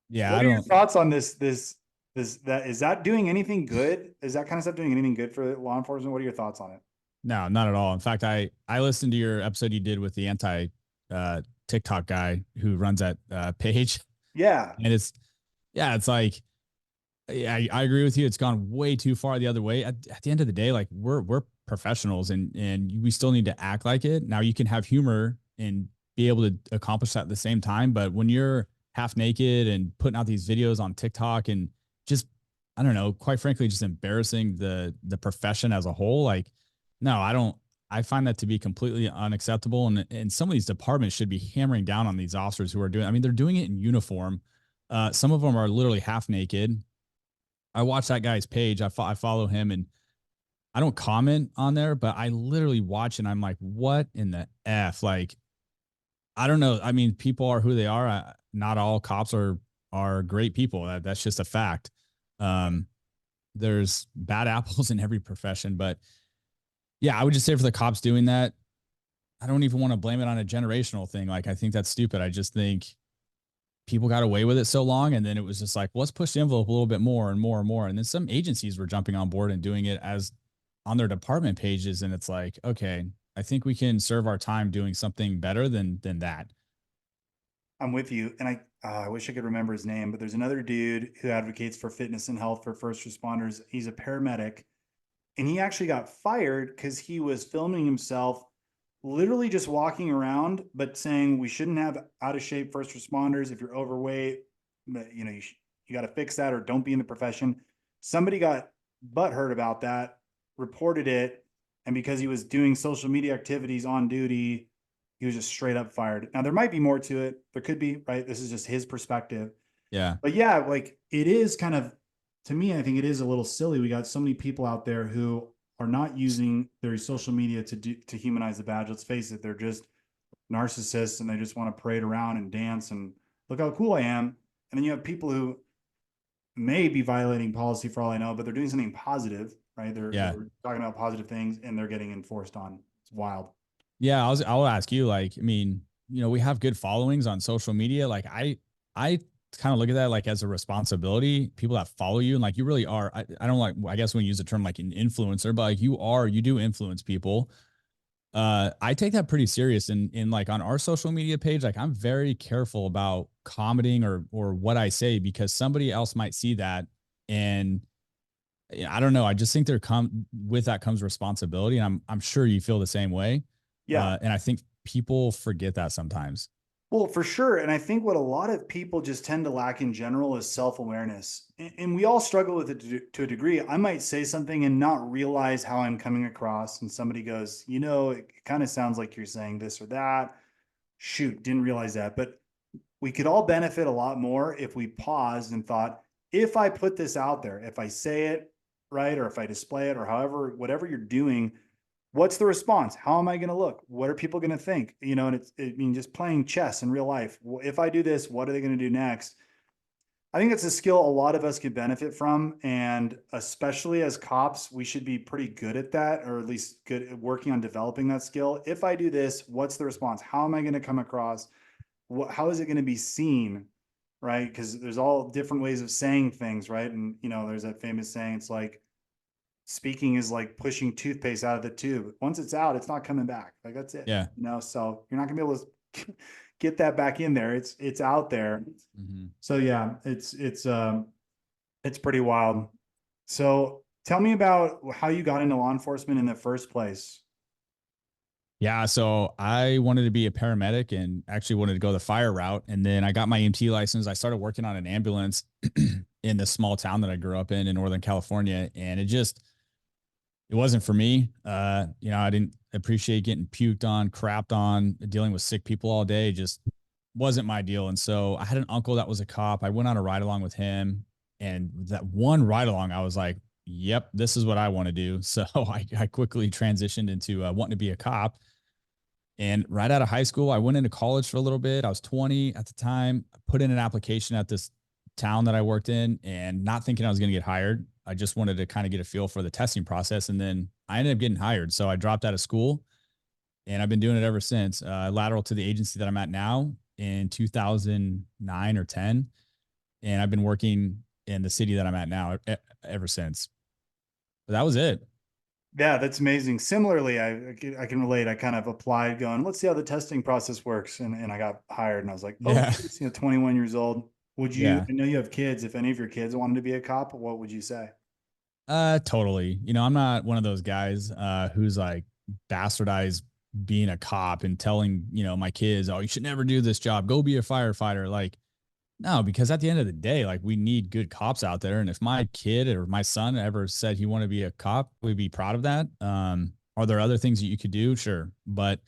Speaker 2: Yeah,
Speaker 1: What
Speaker 2: I
Speaker 1: are your
Speaker 2: don't.
Speaker 1: thoughts on this that is that doing anything good? Is that kind of stuff doing anything good for law enforcement? What are your thoughts on it?
Speaker 2: No, not at all. In fact, I listened to your episode you did with the anti uh TikTok guy who runs that page,
Speaker 1: Yeah.
Speaker 2: and it's yeah, it's like yeah, I agree with you. It's gone way too far the other way. At the end of the day, like we're professionals, and we still need to act like it. Now you can have humor and be able to accomplish that at the same time, but when you're half naked and putting out these videos on TikTok and just I don't know, quite frankly, just embarrassing the profession as a whole, like no, I don't. I find that to be completely unacceptable, and some of these departments should be hammering down on these officers who are doing. I mean, they're doing it in uniform. Some of them are literally half naked. I watch that guy's page. I follow him, and I don't comment on there, but I literally watch and I'm like, what in the F? Like, I don't know. I mean, people are who they are. Not all cops are great people. That's just a fact. Um, there's bad apples in every profession, but yeah, I would just say for the cops doing that, I don't even want to blame it on a generational thing. Like, I think that's stupid. I just think people got away with it so long, and then it was just like, well, let's push the envelope a little bit more and more and more. And then some agencies were jumping on board and doing it as on their department pages, and it's like, okay, I think we can serve our time doing something better than that.
Speaker 1: I'm with you. And I wish I could remember his name, but there's another dude who advocates for fitness and health for first responders. He's a paramedic and he actually got fired because he was filming himself literally just walking around, but saying we shouldn't have out of shape first responders. If you're overweight, you got to fix that or don't be in the profession. Somebody got butthurt about that, reported it. And because he was doing social media activities on duty, he was just straight up fired. Now there might be more to it. There could be, right? This is just his perspective.
Speaker 2: Yeah.
Speaker 1: But yeah, like it is kind of to me, I think it is a little silly. We got so many people out there who are not using their social media to humanize the badge. Let's face it, they're just narcissists and they just want to parade around and dance and look how cool I am. And then you have people who may be violating policy for all I know, but they're doing something positive, right?
Speaker 2: Yeah.
Speaker 1: They're talking about positive things and they're getting enforced on. It's wild.
Speaker 2: Yeah. I'll ask you, like, I mean, we have good followings on social media. Like I kind of look at that like as a responsibility, people that follow you and like you really are. I don't like, I guess when you use the term like an influencer, but like you do influence people. I take that pretty serious in like on our social media page, like I'm very careful about commenting or what I say because somebody else might see that and yeah, I don't know. I just think there come with that comes responsibility, and I'm sure you feel the same way.
Speaker 1: Yeah.
Speaker 2: And I think people forget that sometimes.
Speaker 1: Well, for sure. And I think what a lot of people just tend to lack in general is self awareness. And we all struggle with it to a degree. I might say something and not realize how I'm coming across. And somebody goes, it kind of sounds like you're saying this or that. Shoot, didn't realize that. But we could all benefit a lot more if we paused and thought, if I put this out there, if I say it right, or if I display it, or however, whatever you're doing, what's the response? How am I going to look? What are people going to think? And I mean, just playing chess in real life. If I do this, what are they going to do next? I think it's a skill a lot of us could benefit from. And especially as cops, we should be pretty good at that, or at least good at working on developing that skill. If I do this, what's the response? How am I going to come across? How is it going to be seen? Right. Because there's all different ways of saying things. Right. And, there's that famous saying, it's like, speaking is like pushing toothpaste out of the tube. Once it's out, it's not coming back. Like that's it.
Speaker 2: Yeah.
Speaker 1: So you're not gonna be able to get that back in there. It's out there.
Speaker 2: Mm-hmm.
Speaker 1: So yeah, it's pretty wild. So tell me about how you got into law enforcement in the first place.
Speaker 2: Yeah, so I wanted to be a paramedic and actually wanted to go the fire route. And then I got my EMT license. I started working on an ambulance in the small town that I grew up in Northern California. And it wasn't for me. I didn't appreciate getting puked on, crapped on, dealing with sick people all day. Just wasn't my deal. And so I had an uncle that was a cop. I went on a ride along with him. And that one ride along, I was like, yep, this is what I want to do. So I quickly transitioned into wanting to be a cop. And right out of high school, I went into college for a little bit. I was 20 at the time. I put in an application at this town that I worked in and not thinking I was going to get hired. I just wanted to kind of get a feel for the testing process. And then I ended up getting hired. So I dropped out of school and I've been doing it ever since. Lateral to the agency that I'm at now in 2009 or 10. And I've been working in the city that I'm at now ever since. But that was it.
Speaker 1: Yeah, that's amazing. Similarly, I can relate. I kind of applied going, let's see how the testing process works. And I got hired and I was like, oh,
Speaker 2: Yeah.
Speaker 1: 21 years old. Would you,
Speaker 2: Yeah.
Speaker 1: I know you have kids. If any of your kids wanted to be a cop, what would you say?
Speaker 2: Totally. I'm not one of those guys who's like bastardized being a cop and telling, my kids, oh, you should never do this job. Go be a firefighter. Like, no, because at the end of the day, like we need good cops out there. And if my kid or my son ever said he wanted to be a cop, we'd be proud of that. Are there other things that you could do? Sure. But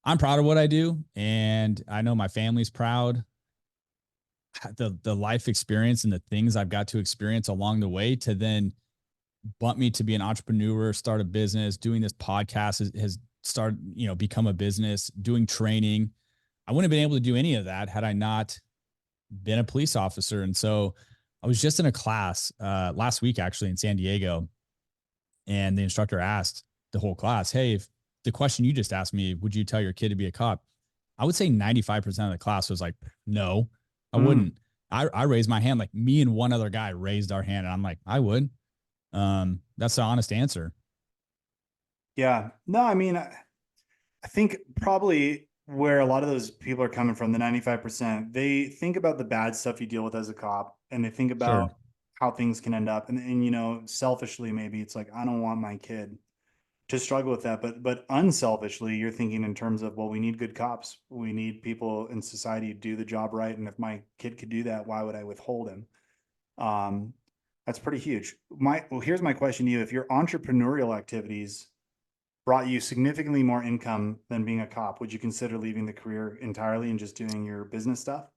Speaker 2: I'm proud of what I do. And I know my family's proud. The life experience and the things I've got to experience along the way to then bump me to be an entrepreneur, start a business, doing this podcast has started, become a business, doing training. I wouldn't have been able to do any of that had I not been a police officer. And so I was just in a class last week, actually, in San Diego. And the instructor asked the whole class, hey, if the question you just asked me, would you tell your kid to be a cop? I would say 95% of the class was like, no, I
Speaker 1: Mm,
Speaker 2: wouldn't. I raised my hand, like me and one other guy raised our hand. And I'm like, I would. That's the honest answer.
Speaker 1: yeah. No, I mean, I think probably where a lot of those people are coming from, the 95%, they think about the bad stuff you deal with as a cop and they think
Speaker 2: Sure.
Speaker 1: about how things can end up. And selfishly, maybe it's like, I don't want my kid to struggle with that. But unselfishly, you're thinking in terms of, well, we need good cops. We need people in society to do the job right. And if my kid could do that, why would I withhold him? Um, that's pretty huge. Here's my question to you. If your entrepreneurial activities brought you significantly more income than being a cop, would you consider leaving the career entirely and just doing your business stuff?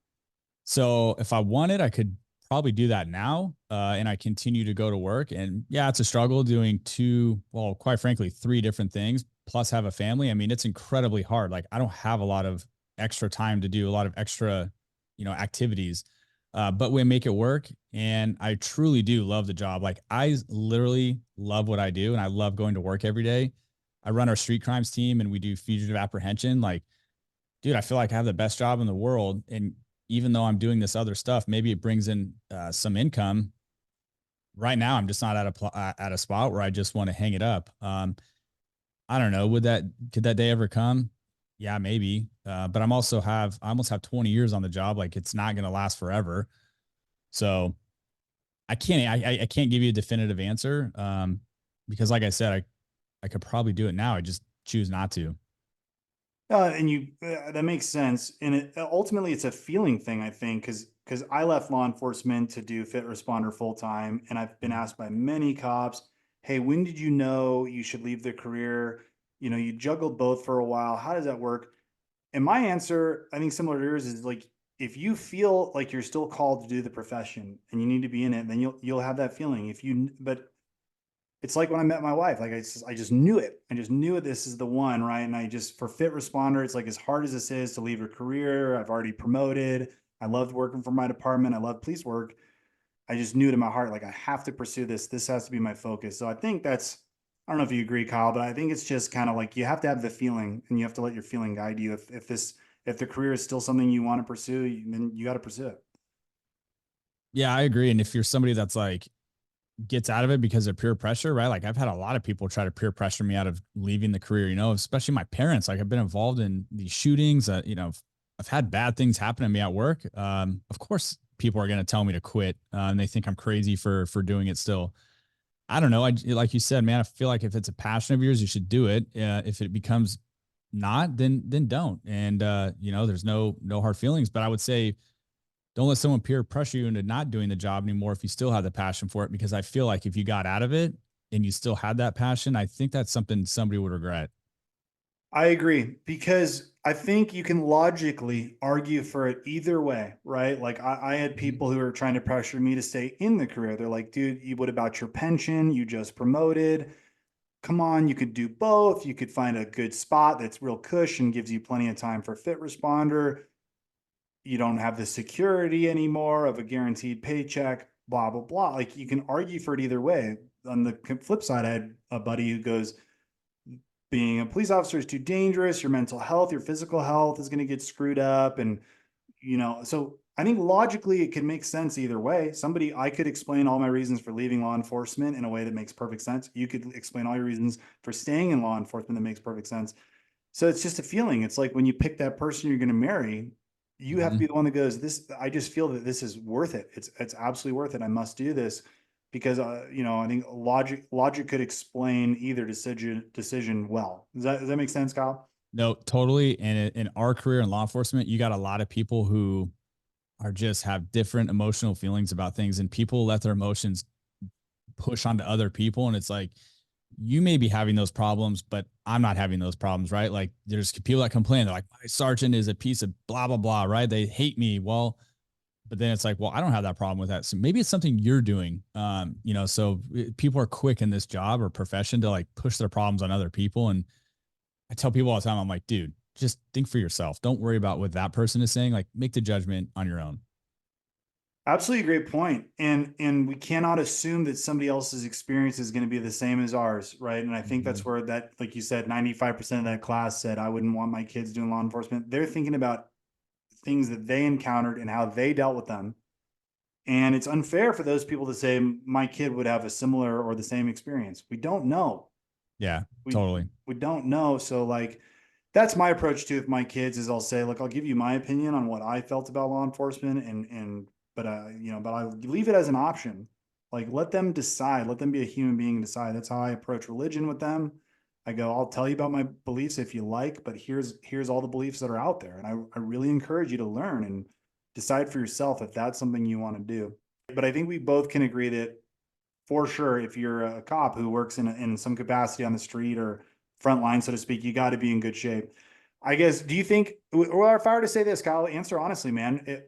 Speaker 2: So if I wanted, I could probably do that now. And I continue to go to work. And yeah, it's a struggle doing two, well, quite frankly, three different things, plus have a family. I mean, it's incredibly hard. Like I don't have a lot of extra time to do a lot of extra, activities. But we make it work. And I truly do love the job. Like I literally love what I do and I love going to work every day. I run our street crimes team and we do fugitive apprehension. Like, dude, I feel like I have the best job in the world. And even though I'm doing this other stuff, maybe it brings in some income. Right now, I'm just not at a spot where I just want to hang it up. I don't know. Could that day ever come? Yeah, maybe. But I almost have 20 years on the job. Like it's not going to last forever. So I can't give you a definitive answer. Because like I said, I could probably do it now. I just choose not to.
Speaker 1: That makes sense. And ultimately it's a feeling thing, I think, because I left law enforcement to do fit responder full time. And I've been asked by many cops, hey, when did you know you should leave the career? You juggled both for a while. How does that work? And my answer, I think similar to yours, is like if you feel like you're still called to do the profession and you need to be in it, then you'll have that feeling. But it's like when I met my wife, like I just knew it. I just knew this is the one, right? And for fit responder, it's like as hard as this is to leave a career, I've already promoted. I loved working for my department. I love police work. I just knew it in my heart, like I have to pursue this. This has to be my focus. So I think I don't know if you agree, Kyle, but I think it's just kind of like you have to have the feeling and you have to let your feeling guide you. If the career is still something you want to pursue, then you got to pursue it.
Speaker 2: Yeah, I agree. And if you're somebody that's like gets out of it because of peer pressure, right? Like I've had a lot of people try to peer pressure me out of leaving the career, especially my parents. Like I've been involved in these shootings, I've had bad things happen to me at work. Of course, people are going to tell me to quit, and they think I'm crazy for doing it still. I don't know. Like you said, man, I feel like if it's a passion of yours, you should do it. If it becomes not, then don't. And there's no hard feelings. But I would say don't let someone peer pressure you into not doing the job anymore if you still have the passion for it. Because I feel like if you got out of it and you still had that passion, I think that's something somebody would regret.
Speaker 1: I agree because I think you can logically argue for it either way, right? Like I had
Speaker 2: Mhm.
Speaker 1: people who are trying to pressure me to stay in the career. They're like, dude, what about your pension? You just promoted. Come on, you could do both. You could find a good spot that's real cush and gives you plenty of time for fit responder. You don't have the security anymore of a guaranteed paycheck, blah, blah, blah. Like you can argue for it either way. On the flip side, I had a buddy who goes, being a police officer is too dangerous. Your mental health, your physical health is going to get screwed up. And, so I think logically it can make sense either way. I could explain all my reasons for leaving law enforcement in a way that makes perfect sense. You could explain all your reasons for staying in law enforcement that makes perfect sense. So it's just a feeling. It's like when you pick that person you're going to marry, you have to be
Speaker 2: Mhm.
Speaker 1: the one that goes, I just feel that this is worth it. It's absolutely worth it. I must do this because, I think logic could explain either decision well. Does that make sense, Kyle?
Speaker 2: No, totally. And in our career in law enforcement, you got a lot of people who are just have different emotional feelings about things, and people let their emotions push onto other people. And it's like, you may be having those problems, but I'm not having those problems, right? Like there's people that complain, they're like, my sergeant is a piece of blah, blah, blah, right? They hate me. Well, but then it's like, well, I don't have that problem with that. So maybe it's something you're doing. People are quick in this job or profession to like push their problems on other people. And I tell people all the time, I'm like, dude, just think for yourself. Don't worry about what that person is saying. Like make the judgment on your own.
Speaker 1: Absolutely great point. And we cannot assume that somebody else's experience is going to be the same as ours, right? And I think that's
Speaker 2: Mhm.
Speaker 1: where that, like you said, 95% of that class said, I wouldn't want my kids doing law enforcement. They're thinking about things that they encountered and how they dealt with them. And it's unfair for those people to say my kid would have a similar or the same experience. We don't know.
Speaker 2: Yeah,
Speaker 1: We
Speaker 2: totally.
Speaker 1: we don't know. So like that's my approach to with my kids is I'll say, look, I'll give you my opinion on what I felt about law enforcement and but I leave it as an option. Like let them decide, let them be a human being and decide. That's how I approach religion with them. I go, I'll tell you about my beliefs if you like, but here's all the beliefs that are out there. And I really encourage you to learn and decide for yourself if that's something you want to do. But I think we both can agree that for sure, if you're a cop who works in some capacity on the street or front line, so to speak, you got to be in good shape. I guess, do you think, or if I were to say this, Kyle, answer honestly, man.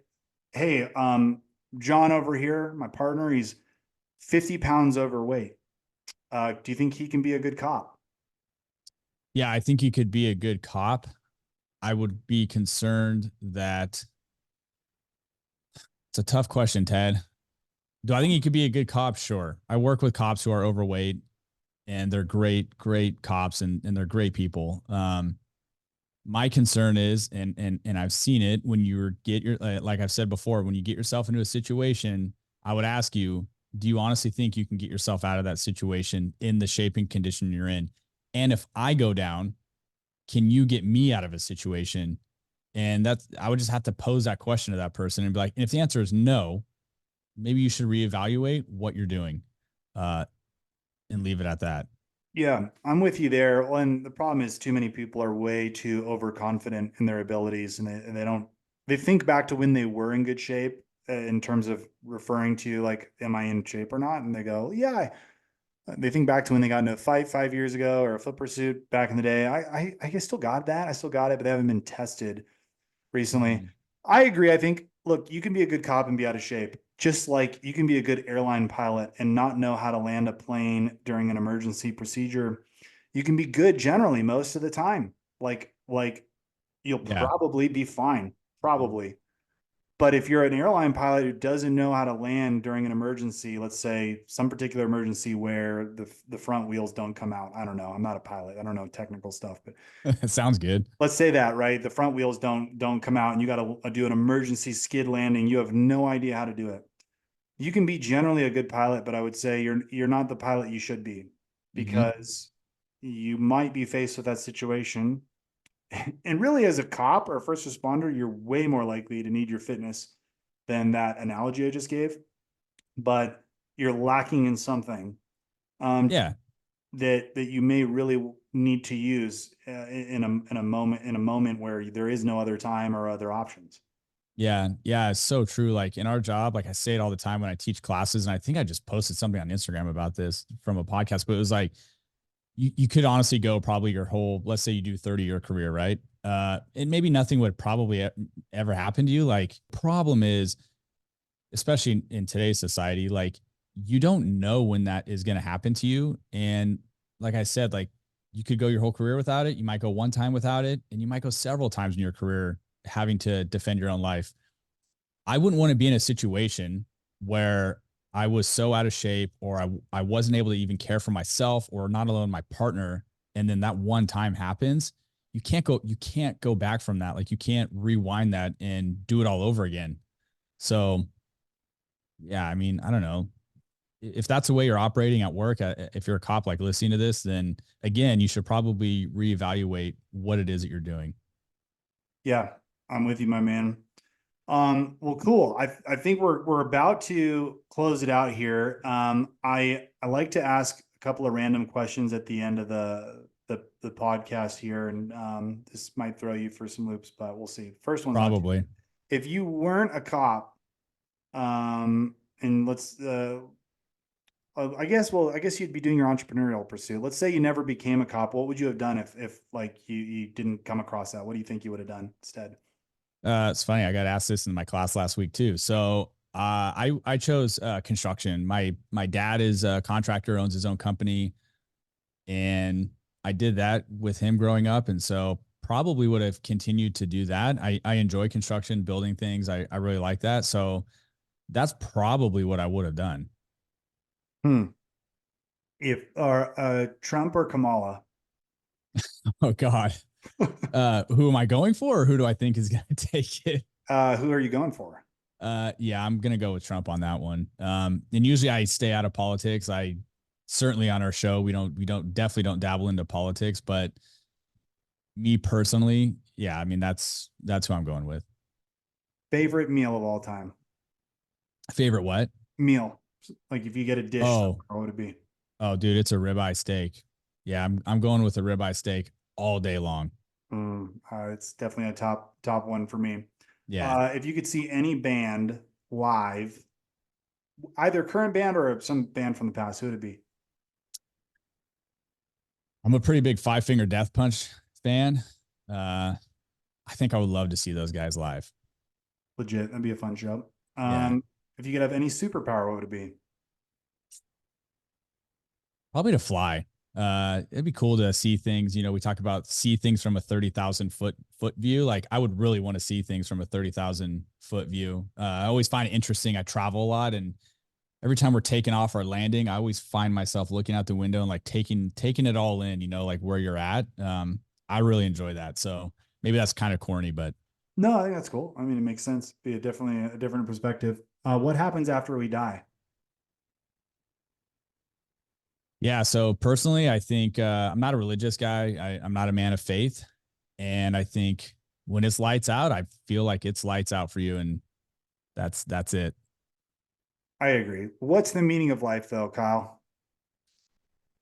Speaker 1: Hey, John over here, my partner, he's 50 pounds overweight. Do you think he can be a good cop?
Speaker 2: Yeah, I think you could be a good cop. I would be concerned that it's a tough question, Ted. Do I think you could be a good cop? Sure. I work with cops who are overweight and they're great cops and they're great people. My concern is, and I've seen it when you get your, like I've said before, when you get yourself into a situation, I would ask you, do you honestly think you can get yourself out of that situation in the shape and condition you're in? And if I go down, can you get me out of a situation? And that's, I would just have to pose that question to that person and be like, and if the answer is no, maybe you should reevaluate what you're doing, uh, and leave it at that.
Speaker 1: Yeah, I'm with you there. Well, and the problem is too many people are way too overconfident in their abilities and they don't they think back to when they were in good shape in terms of referring to like, am I in shape or not? And they go, yeah. They think back to when they got into a fight 5 years ago or a foot pursuit back in the day. I still got that. I still got it, but they haven't been tested recently.
Speaker 2: Mm-hmm.
Speaker 1: I agree. I think, look, you can be a good cop and be out of shape, just like you can be a good airline pilot and not know how to land a plane during an emergency procedure. You can be good generally most of the time. Like you'll
Speaker 2: Yeah.
Speaker 1: probably be fine, probably. But if you're an airline pilot who doesn't know how to land during an emergency, let's say some particular emergency where the front wheels don't come out. I don't know. I'm not a pilot. I don't know technical stuff, but
Speaker 2: It sounds good.
Speaker 1: let's say that, right? The front wheels don't come out and you got to do an emergency skid landing. You have no idea how to do it. You can be generally a good pilot, but I would say you're not the pilot you should be
Speaker 2: Mm-hmm.
Speaker 1: because you might be faced with that situation. And really, as a cop or a first responder, you're way more likely to need your fitness than that analogy I just gave. But you're lacking in something um,
Speaker 2: Yeah.
Speaker 1: that you may really need to use in a moment where there is no other time or other options.
Speaker 2: Yeah, yeah, it's so true. Like in our job, like I say it all the time when I teach classes, and I think I just posted something on Instagram about this from a podcast, but it was like you could honestly go probably your whole, let's say you do 30-year career, right? And maybe nothing would probably ever happen to you. Like problem is, especially in today's society, like you don't know when that is going to happen to you. And like I said, like you could go your whole career without it. You might go one time without it, and you might go several times in your career having to defend your own life. I wouldn't want to be in a situation where I was so out of shape, or I wasn't able to even care for myself, or not alone my partner. And then that one time happens. You can't go back from that. Like you can't rewind that and do it all over again. So yeah, I mean, I don't know if that's the way you're operating at work. If you're a cop, like listening to this, then again, you should probably reevaluate what it is that you're doing.
Speaker 1: Yeah, I'm with you, my man. Well, cool. I think we're about to close it out here. I like to ask a couple of random questions at the end of the podcast here, and this might throw you for some loops, but we'll see. First one's not too
Speaker 2: Probably.
Speaker 1: bad. If you weren't a cop, and let's I guess you'd be doing your entrepreneurial pursuit. Let's say you never became a cop. What would you have done if like you didn't come across that? What do you think you would have done instead?
Speaker 2: It's funny. I got asked this in my class last week too. So I chose construction. My dad is a contractor, owns his own company, and I did that with him growing up, and so probably would have continued to do that. I enjoy construction, building things. I really like that. So that's probably what I would have done.
Speaker 1: Hmm. If Trump or Kamala?
Speaker 2: Oh God. Who am I going for, or who do I think is going to take it?
Speaker 1: Who are you going for?
Speaker 2: Yeah, I'm gonna go with Trump on that one. And usually I stay out of politics. I certainly on our show we definitely don't dabble into politics, but me personally, yeah, I mean that's who I'm going with.
Speaker 1: Favorite meal of all time?
Speaker 2: Favorite what?
Speaker 1: Meal. Like if you get a dish somewhere,
Speaker 2: Oh,
Speaker 1: what would it be?
Speaker 2: dude, it's a ribeye steak. Yeah, I'm going with a ribeye steak all day long.
Speaker 1: It's definitely a top one for me.
Speaker 2: Yeah,
Speaker 1: If you could see any band live, either current band or some band from the past, who would it be?
Speaker 2: I'm a pretty big Five Finger Death Punch fan. Uh, I think I would love to see those guys live.
Speaker 1: Legit, that'd be a fun show.
Speaker 2: Yeah,
Speaker 1: If you could have any superpower, what would it be?
Speaker 2: probably to fly. It'd be cool to see things. We talk about see things from a 30,000 foot view. Like I would really want to see things from a 30,000 foot view. I always find it interesting. I travel a lot, and every time we're taking off or landing, I always find myself looking out the window and like taking it all in. Like where you're at. I really enjoy that. So maybe that's kind of corny, but
Speaker 1: No, I think that's cool. I mean, it makes sense. Be definitely a different perspective. What happens after we die?
Speaker 2: yeah. So personally, I think I'm not a religious guy. I'm not a man of faith, and I think when it's lights out, I feel like it's lights out for you, and that's it.
Speaker 1: I agree. What's the meaning of life, though, Kyle?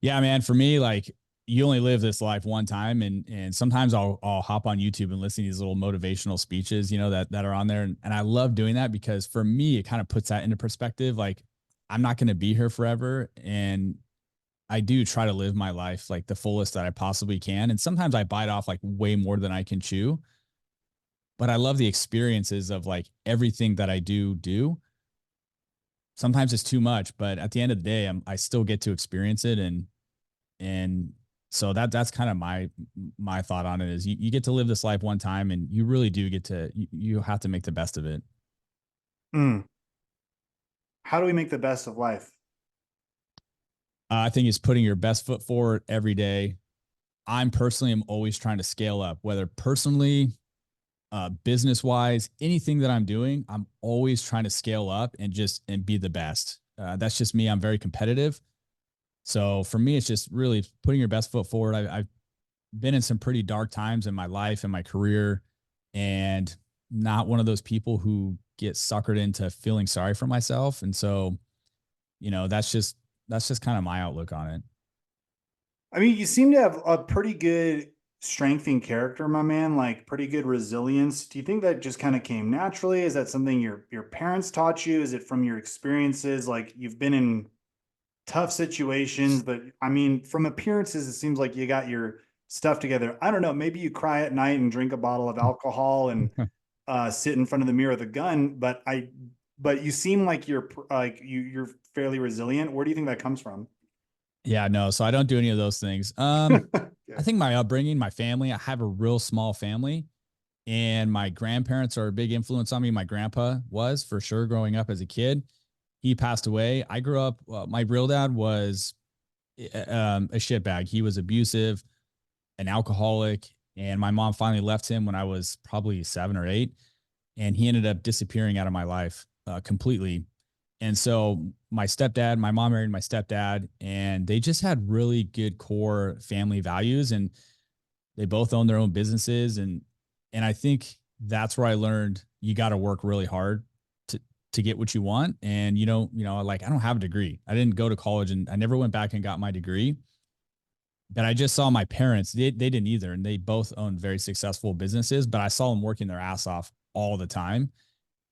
Speaker 2: Yeah, man. For me, like you only live this life one time, and sometimes I'll hop on YouTube and listen to these little motivational speeches, that are on there, and I love doing that because for me, it kind of puts that into perspective. Like I'm not going to be here forever, and I do try to live my life like the fullest that I possibly can. And sometimes I bite off like way more than I can chew, but I love the experiences of like everything that I do. Sometimes it's too much, but at the end of the day, I still get to experience it. And so that's kind of my thought on it is you get to live this life one time, and you really do get to, you have to make the best of it.
Speaker 1: Mm. How do we make the best of life?
Speaker 2: I think it's putting your best foot forward every day. I'm personally am always trying to scale up, whether personally, business wise, anything that I'm doing, I'm always trying to scale up and be the best. That's just me. I'm very competitive. So for me, it's just really putting your best foot forward. I've been in some pretty dark times in my life and my career, and not one of those people who get suckered into feeling sorry for myself. And so, that's just kind of my outlook on it.
Speaker 1: I mean, you seem to have a pretty good strength in character, my man, like pretty good resilience. Do you think that just kind of came naturally? Is that something your parents taught you? Is it from your experiences? Like you've been in tough situations, but I mean, from appearances, it seems like you got your stuff together. I don't know. Maybe you cry at night and drink a bottle of alcohol and sit in front of the mirror with a gun, but you seem like you're fairly resilient. Where do you think that comes from?
Speaker 2: Yeah, no, so I don't do any of those things. I
Speaker 1: Okay.
Speaker 2: think my upbringing, my family, I have a real small family, and my grandparents are a big influence on me. My grandpa was for sure growing up as a kid. He passed away. I grew up, my real dad was a shitbag. He was abusive, an alcoholic, and my mom finally left him when I was probably 7 or 8, and he ended up disappearing out of my life completely. And so my mom married my stepdad, and they just had really good core family values, and they both own their own businesses. And I think that's where I learned you got to work really hard to get what you want. And like I don't have a degree. I didn't go to college, and I never went back and got my degree. But I just saw my parents, they didn't either. And they both owned very successful businesses, but I saw them working their ass off all the time.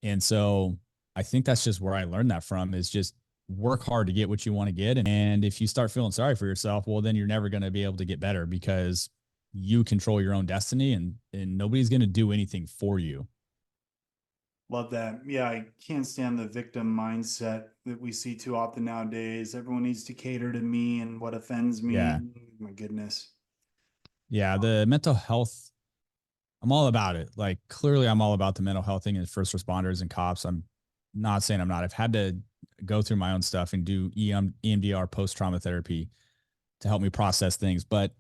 Speaker 2: And so I think that's just where I learned that from, is just work hard to get what you want to get. And if you start feeling sorry for yourself, well, then you're never going to be able to get better, because you control your own destiny, and nobody's going to do anything for you.
Speaker 1: Love that. Yeah, I can't stand the victim mindset that we see too often nowadays. Everyone needs to cater to me and what offends me.
Speaker 2: Yeah.
Speaker 1: My goodness.
Speaker 2: Yeah. The mental health, I'm all about it. Like clearly I'm all about the mental health thing and first responders and cops. I'm not saying I'm not. I've had to go through my own stuff and do EMDR post trauma therapy to help me process things, but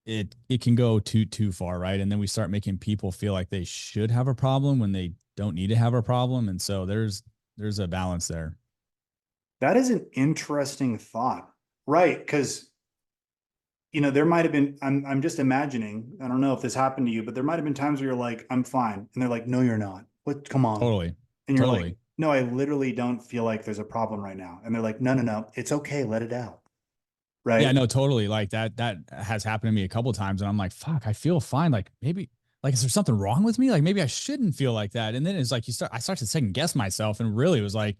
Speaker 2: it can go too far, right? And then we start making people feel like they should have a problem when they don't need to have a problem. And so there's a balance there.
Speaker 1: That is an interesting thought. Right. Because, there might have been, I'm just imagining, I don't know if this happened to you, but there might have been times where you're like, I'm fine. And they're like, no, you're not. What? Come on.
Speaker 2: Totally.
Speaker 1: And you're like,
Speaker 2: Totally.
Speaker 1: no, I literally don't feel like there's a problem right now. And they're like, no, no, no, it's okay. Let it out.
Speaker 2: Yeah,
Speaker 1: Right.
Speaker 2: no, totally. Like that has happened to me a couple of times, and I'm like, fuck, I feel fine. Like maybe, like, is there something wrong with me? Like maybe I shouldn't feel like that. And then it's like I start to second guess myself, and really it was like,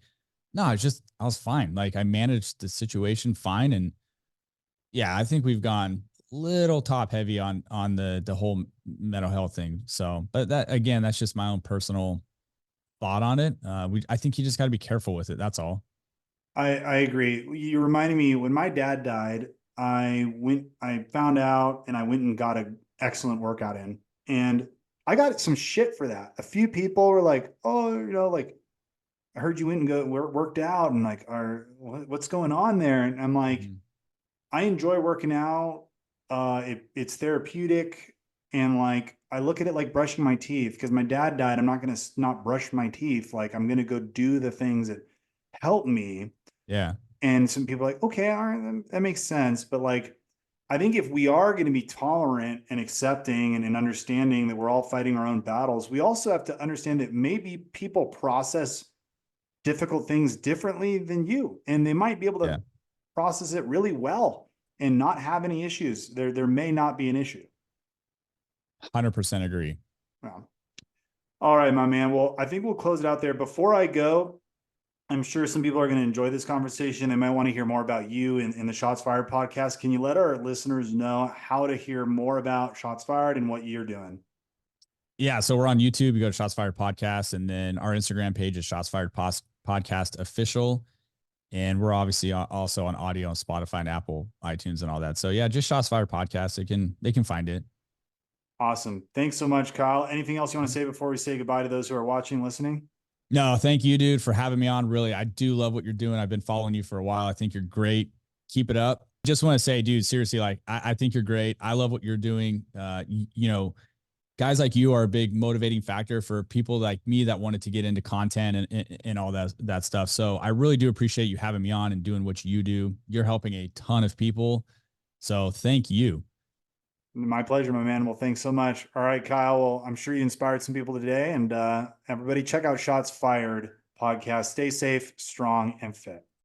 Speaker 2: no, it's just I was fine. Like I managed the situation fine. And yeah, I think we've gone little top heavy on the whole mental health thing. So, but that again, that's just my own personal thought on it. I think you just got to be careful with it. That's all.
Speaker 1: I agree. You reminded me when my dad died, I found out and I went and got an excellent workout in. And I got some shit for that. A few people were like, oh, like I heard you went and worked out and like, what's going on there? And I'm like,
Speaker 2: Mhm.
Speaker 1: I enjoy working out. It's therapeutic. And like, I look at it like brushing my teeth because my dad died. I'm not going to not brush my teeth. Like I'm going to go do the things that help me.
Speaker 2: Yeah.
Speaker 1: And some people are like, okay, all right, that makes sense. But like, I think if we are going to be tolerant and accepting and understanding that we're all fighting our own battles, we also have to understand that maybe people process difficult things differently than you. And they might be able
Speaker 2: Yeah.
Speaker 1: to process it really well and not have any issues. There may not be an issue.
Speaker 2: 100% agree.
Speaker 1: Well, all right, my man. Well, I think we'll close it out there. Before I go, I'm sure some people are going to enjoy this conversation. They might want to hear more about you in the Shots Fired podcast. Can you let our listeners know how to hear more about Shots Fired and what you're doing?
Speaker 2: Yeah, so we're on YouTube. You go to Shots Fired Podcast, and then our Instagram page is Shots Fired Podcast Official. And we're obviously also on audio on Spotify and Apple, iTunes, and all that. So yeah, just Shots Fired Podcast. They can find it.
Speaker 1: Awesome. Thanks so much, Kyle. Anything else you want to say before we say goodbye to those who are watching, listening?
Speaker 2: No, thank you, dude, for having me on. Really, I do love what you're doing. I've been following you for a while. I think you're great. Keep it up. Just want to say, dude, seriously, like I think you're great. I love what you're doing. Guys like you are a big motivating factor for people like me that wanted to get into content and all that stuff. So I really do appreciate you having me on and doing what you do. You're helping a ton of people. So thank you.
Speaker 1: My pleasure, my man. Well, thanks so much. All right, Kyle. Well, I'm sure you inspired some people today. And everybody, check out Shots Fired podcast. Stay safe, strong, and fit.